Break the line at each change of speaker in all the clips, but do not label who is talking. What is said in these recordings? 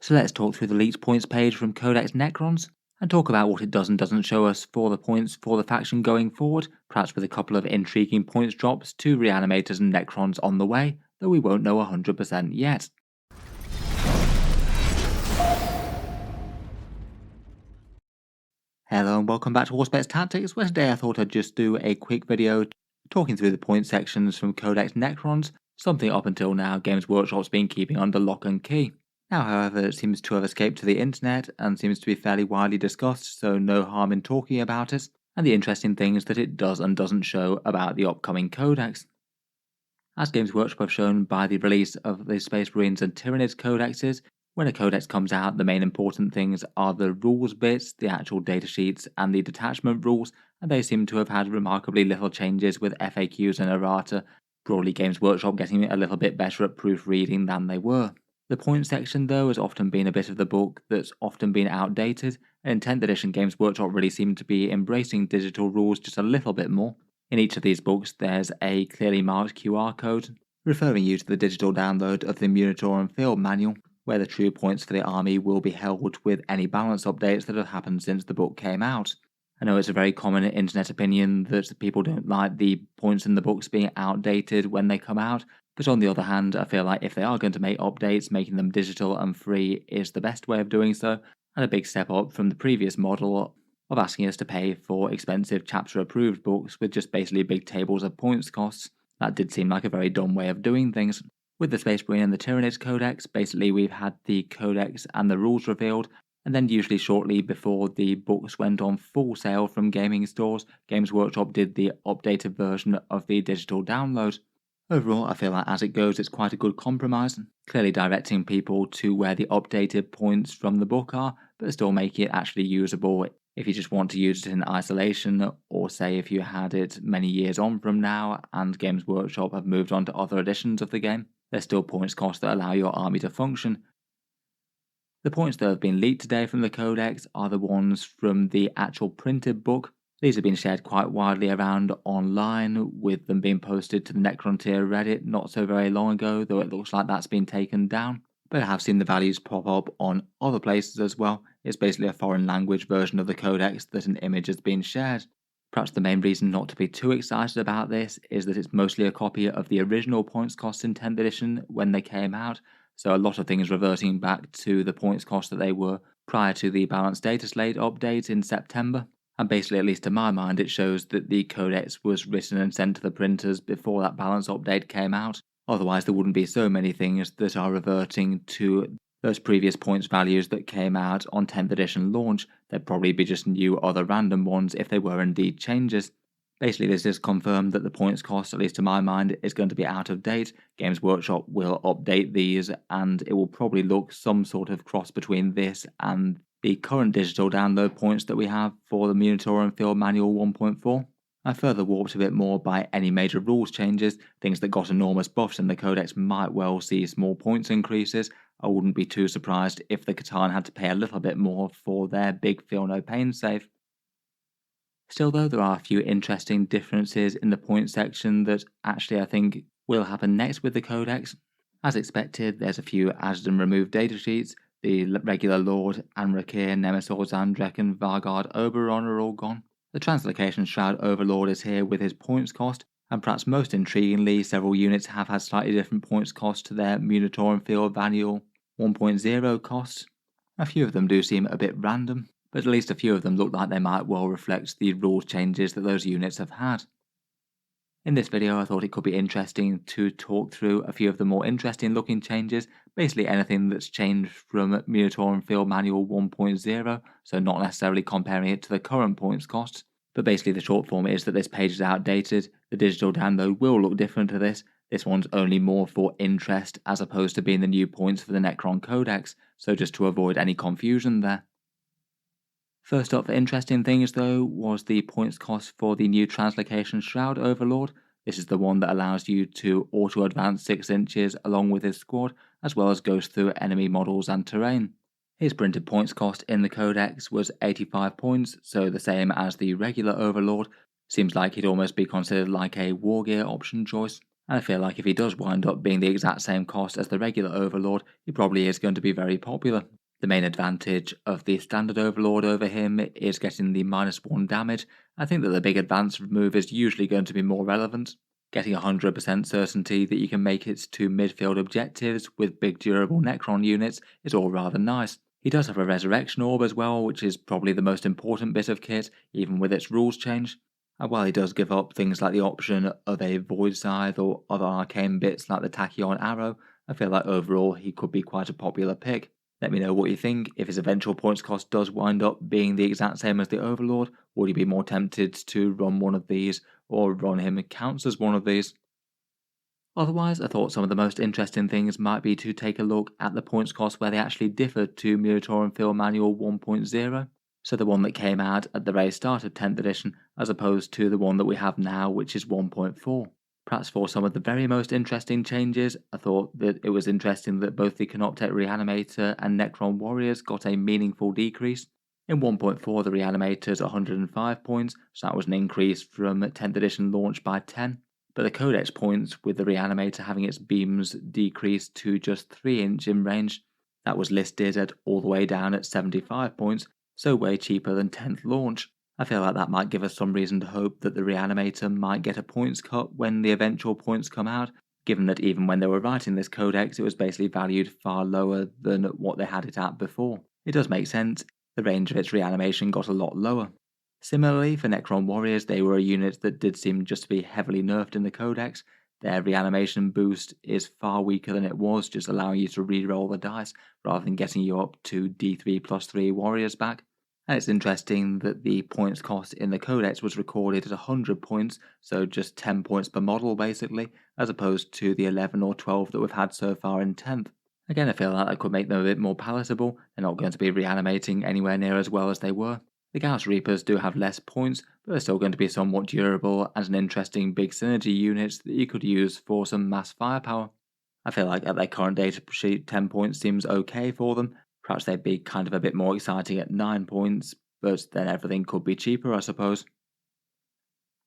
So let's talk through the leaked points page from Codex Necrons, and talk about what it does and doesn't show us for the points for the faction going forward, perhaps with a couple of intriguing points drops to Reanimators and Necrons on the way, though we won't know 100% yet. Hello and welcome back to Warspec Tactics, where today I thought I'd just do a quick video talking through the point sections from Codex Necrons, something up until now Games Workshop's been keeping under lock and key. Now, however, it seems to have escaped to the internet and seems to be fairly widely discussed, so no harm in talking about it, and the interesting things that it does and doesn't show about the upcoming Codex. As Games Workshop have shown by the release of the Space Marines and Tyranids codexes, when a codex comes out, the main important things are the rules bits, the actual datasheets, and the detachment rules, and they seem to have had remarkably little changes with FAQs and errata, broadly Games Workshop getting a little bit better at proofreading than they were. The point section, though, has often been a bit of the book that's often been outdated, and in 10th edition Games Workshop really seemed to be embracing digital rules just a little bit more. In each of these books, there's a clearly marked QR code, referring you to the digital download of the Munitor and Field Manual, where the true points for the army will be held with any balance updates that have happened since the book came out. I know it's a very common internet opinion that people don't like the points in the books being outdated when they come out, but on the other hand, I feel like if they are going to make updates, making them digital and free is the best way of doing so, and a big step up from the previous model of asking us to pay for expensive chapter-approved books with just basically big tables of points costs. That did seem like a very dumb way of doing things. With the Space Marine and the Tyranids Codex, basically we've had the Codex and the rules revealed, and then usually shortly before the books went on full sale from gaming stores, Games Workshop did the updated version of the digital download. Overall, I feel like as it goes it's quite a good compromise, clearly directing people to where the updated points from the book are, but still making it actually usable if you just want to use it in isolation, or say if you had it many years on from now and Games Workshop have moved on to other editions of the game. There's still points costs that allow your army to function. The points that have been leaked today from the Codex are the ones from the actual printed book. These have been shared quite widely around online, with them being posted to the Necrontier Reddit not so very long ago, though it looks like that's been taken down. But I have seen the values pop up on other places as well. It's basically a foreign language version of the Codex that an image has been shared. Perhaps the main reason not to be too excited about this is that it's mostly a copy of the original points costs in 10th edition when they came out, so a lot of things reverting back to the points cost that they were prior to the balanced data slate update in September. And basically, at least to my mind, it shows that the Codex was written and sent to the printers before that balance update came out. Otherwise, there wouldn't be so many things that are reverting to those previous points values that came out on 10th edition launch. There'd probably be just new other random ones if they were indeed changes. Basically, this is confirmed that the points cost, at least to my mind, is going to be out of date. Games Workshop will update these, and it will probably look some sort of cross between this and the current digital download points that we have for the Munitor and Field Manual 1.4. I further warped a bit more by any major rules changes. Things that got enormous buffs in the Codex might well see small points increases. I wouldn't be too surprised if the Catan had to pay a little bit more for their big Feel No Pain save. Still though, there are a few interesting differences in the point section that actually I think will happen next with the Codex. As expected, there's a few added and removed datasheets. The regular Lord, Anrakir, Nemesis, Andrek and Vargard Oberon are all gone. The translocation Shroud Overlord is here with his points cost, and perhaps most intriguingly, several units have had slightly different points cost to their Munitor and Field Manual 1.0 costs. A few of them do seem a bit random, but at least a few of them look like they might well reflect the rules changes that those units have had. In this video I thought it could be interesting to talk through a few of the more interesting looking changes, basically anything that's changed from Munitor and Field Manual 1.0, so not necessarily comparing it to the current points costs, but basically the short form is that this page is outdated, the digital download will look different to this one's only more for interest as opposed to being the new points for the Necron Codex, so just to avoid any confusion there. First up for interesting things though was the points cost for the new translocation Shroud Overlord. This is the one that allows you to auto-advance 6 inches along with his squad, as well as goes through enemy models and terrain. His printed points cost in the Codex was 85 points, so the same as the regular Overlord. Seems like he'd almost be considered like a war gear option choice. And I feel like if he does wind up being the exact same cost as the regular Overlord, he probably is going to be very popular. The main advantage of the standard Overlord over him is getting the -1 damage. I think that the big advanced move is usually going to be more relevant. Getting 100% certainty that you can make it to midfield objectives with big durable Necron units is all rather nice. He does have a Resurrection Orb as well, which is probably the most important bit of kit, even with its rules change. And while he does give up things like the option of a Void Scythe or other arcane bits like the Tachyon Arrow, I feel like overall he could be quite a popular pick. Let me know what you think. If his eventual points cost does wind up being the exact same as the Overlord, would you be more tempted to run one of these or run him counts as one of these? Otherwise, I thought some of the most interesting things might be to take a look at the points cost where they actually differ to Minotaur Field Manual 1.0. So the one that came out at the very start of 10th edition, as opposed to the one that we have now, which is 1.4. Perhaps for some of the very most interesting changes, I thought that it was interesting that both the Canoptek Reanimator and Necron Warriors got a meaningful decrease. In 1.4, the Reanimator is 105 points, so that was an increase from 10th edition launch by 10. But the Codex points, with the Reanimator having its beams decreased to just 3-inch in range, that was listed at all the way down at 75 points, so way cheaper than 10th launch. I feel like that might give us some reason to hope that the Reanimator might get a points cut when the eventual points come out, given that even when they were writing this codex it was basically valued far lower than what they had it at before. It does make sense, the range of its reanimation got a lot lower. Similarly, for Necron Warriors, they were a unit that did seem just to be heavily nerfed in the codex. Their reanimation boost is far weaker than it was, just allowing you to re-roll the dice rather than getting you up to D3+3 warriors back. And it's interesting that the points cost in the codex was recorded at 100 points, so just 10 points per model basically, as opposed to the 11 or 12 that we've had so far in 10th. Again, I feel like that could make them a bit more palatable. They're not going to be reanimating anywhere near as well as they were. The Gauss Reapers do have less points, but they're still going to be somewhat durable and an interesting big synergy unit that you could use for some mass firepower. I feel like at their current data sheet 10 points seems okay for them. Perhaps they'd be kind of a bit more exciting at 9 points, but then everything could be cheaper, I suppose.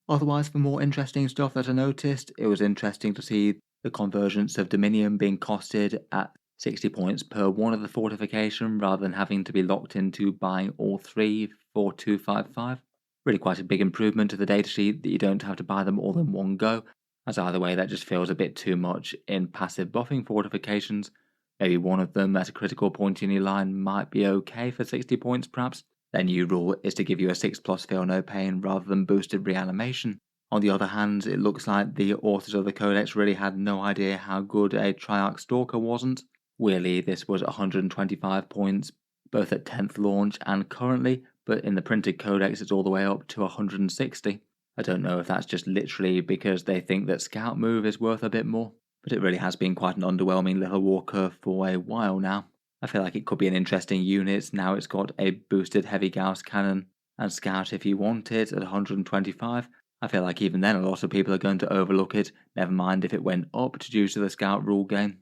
Otherwise, for more interesting stuff that I noticed, it was interesting to see the convergence of Dominion being costed at 60 points per one of the fortification rather than having to be locked into buying all three for 255. Really quite a big improvement to the datasheet that you don't have to buy them all in one go, as either way that just feels a bit too much in passive buffing fortifications. Maybe one of them at a critical point in your line might be okay for 60 points perhaps. Their new rule is to give you a 6+ feel no pain rather than boosted reanimation. On the other hand, it looks like the authors of the codex really had no idea how good a Triarch Stalker wasn't. Weirdly, this was 125 points, both at 10th launch and currently, but in the printed codex it's all the way up to 160. I don't know if that's just literally because they think that Scout Move is worth a bit more, but it really has been quite an underwhelming little walker for a while now. I feel like it could be an interesting unit now it's got a boosted heavy Gauss cannon and Scout if you want it at 125. I feel like even then a lot of people are going to overlook it, never mind if it went up due to the Scout rule gain.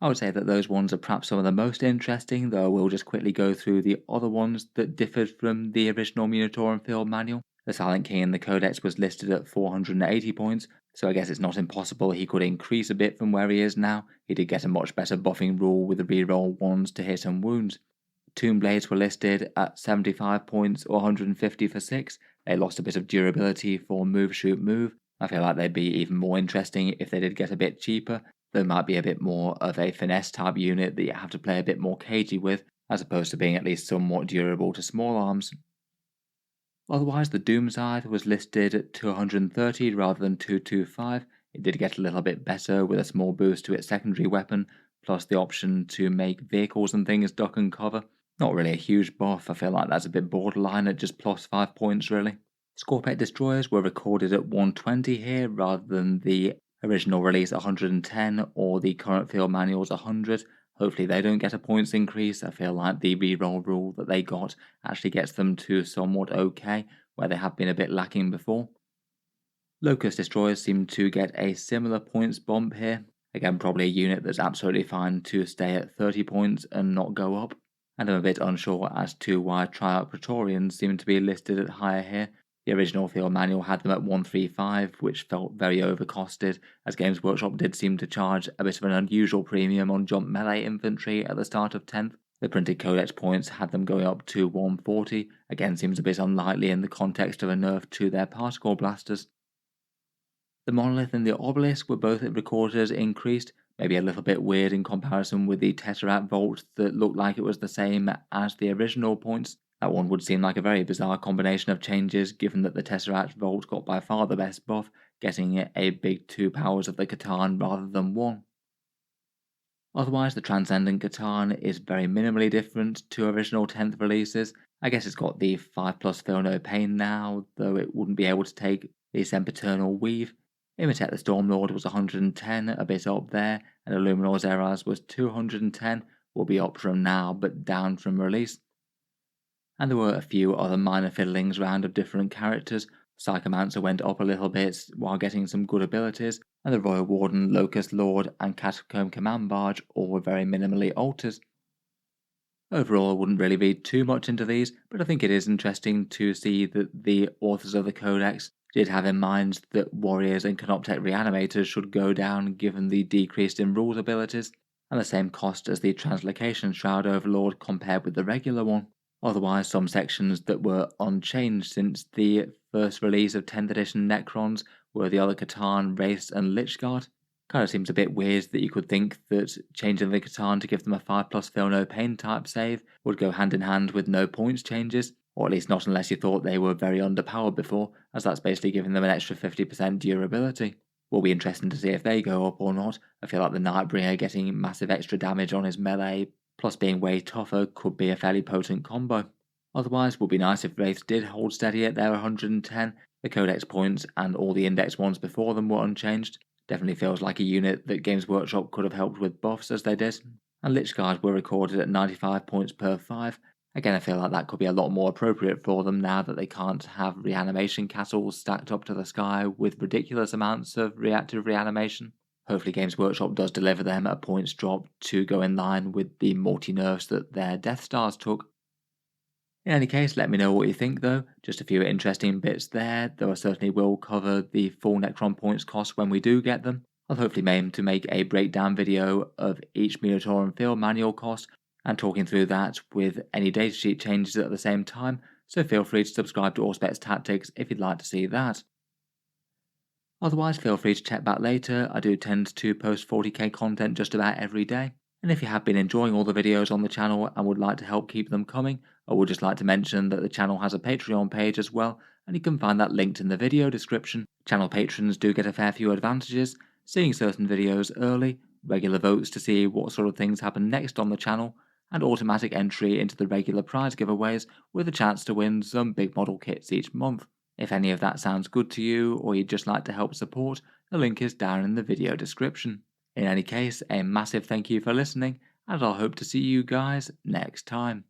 I would say that those ones are perhaps some of the most interesting, though we'll just quickly go through the other ones that differed from the original Minotaur Field Manual. The Silent King in the Codex was listed at 480 points, so I guess it's not impossible he could increase a bit from where he is now. He did get a much better buffing rule with the reroll ones to hit and wounds. Tomb Blades were listed at 75 points or 150 for 6. They lost a bit of durability for move, shoot, move. I feel like they'd be even more interesting if they did get a bit cheaper. There might be a bit more of a finesse type unit that you have to play a bit more cagey with, as opposed to being at least somewhat durable to small arms. Otherwise, the Doom Scythe was listed at 230 rather than 225. It did get a little bit better with a small boost to its secondary weapon, plus the option to make vehicles and things duck and cover. Not really a huge buff, I feel like that's a bit borderline at just plus 5 points really. Scorpet Destroyers were recorded at 120 here rather than the original release 110 or the current field manual's 100. Hopefully they don't get a points increase. I feel like the reroll rule that they got actually gets them to somewhat okay, where they have been a bit lacking before. Locust Destroyers seem to get a similar points bump here. Again, probably a unit that's absolutely fine to stay at 30 points and not go up. And I'm a bit unsure as to why Triarch Praetorians seem to be listed at higher here. The original field manual had them at 135, which felt very overcosted, as Games Workshop did seem to charge a bit of an unusual premium on jump melee infantry at the start of 10th. The printed Codex points had them going up to 140, again seems a bit unlikely in the context of a nerf to their particle blasters. The monolith and the obelisk were both recorded as increased, maybe a little bit weird in comparison with the Tesseract Vault that looked like it was the same as the original points. That one would seem like a very bizarre combination of changes, given that the Tesseract Vault got by far the best buff, getting a big 2 powers of the Catan rather than 1. Otherwise, the Transcendent Catan is very minimally different to original 10th releases. I guess it's got the 5+ Feel No Pain now, though it wouldn't be able to take the Sempiternal Weave. Imitate the Stormlord was 110, a bit up there, and Illuminor's Eras was 210, will be up from now but down from release. And there were a few other minor fiddlings around of different characters. Psychomancer went up a little bit while getting some good abilities, and the Royal Warden, Locust Lord, and Catacomb Command Barge all were very minimally altered. Overall, I wouldn't really read too much into these, but I think it is interesting to see that the authors of the Codex did have in mind that warriors and Canoptech reanimators should go down given the decrease in rules abilities, and the same cost as the Translocation Shroud Overlord compared with the regular one. Otherwise, some sections that were unchanged since the first release of 10th edition Necrons were the other Catan, Wraiths, and Lichguard. Kind of seems a bit weird that you could think that changing the Catan to give them a 5+ Feel No Pain type save would go hand in hand with no points changes, or at least not unless you thought they were very underpowered before, as that's basically giving them an extra 50% durability. Will be interesting to see if they go up or not. I feel like the Nightbringer getting massive extra damage on his melee plus being way tougher could be a fairly potent combo. Otherwise, would be nice if Wraiths did hold steady at their 110, the Codex points and all the index ones before them were unchanged. Definitely feels like a unit that Games Workshop could have helped with buffs as they did. And Lichguard were recorded at 95 points per 5. Again, I feel like that could be a lot more appropriate for them now that they can't have reanimation castles stacked up to the sky with ridiculous amounts of reactive reanimation. Hopefully Games Workshop does deliver them a points drop to go in line with the multi-nerfs that their Death Stars took. In any case, let me know what you think though. Just a few interesting bits there, though I certainly will cover the full Necron points cost when we do get them. I'll hopefully aim to make a breakdown video of each Minotaur and Field manual cost, and talking through that with any datasheet changes at the same time, so feel free to subscribe to Auspex Tactics if you'd like to see that. Otherwise, feel free to check back later. I do tend to post 40k content just about every day. And if you have been enjoying all the videos on the channel and would like to help keep them coming, I would just like to mention that the channel has a Patreon page as well, and you can find that linked in the video description. Channel patrons do get a fair few advantages, seeing certain videos early, regular votes to see what sort of things happen next on the channel, and automatic entry into the regular prize giveaways with a chance to win some big model kits each month. If any of that sounds good to you, or you'd just like to help support, the link is down in the video description. In any case, a massive thank you for listening, and I'll hope to see you guys next time.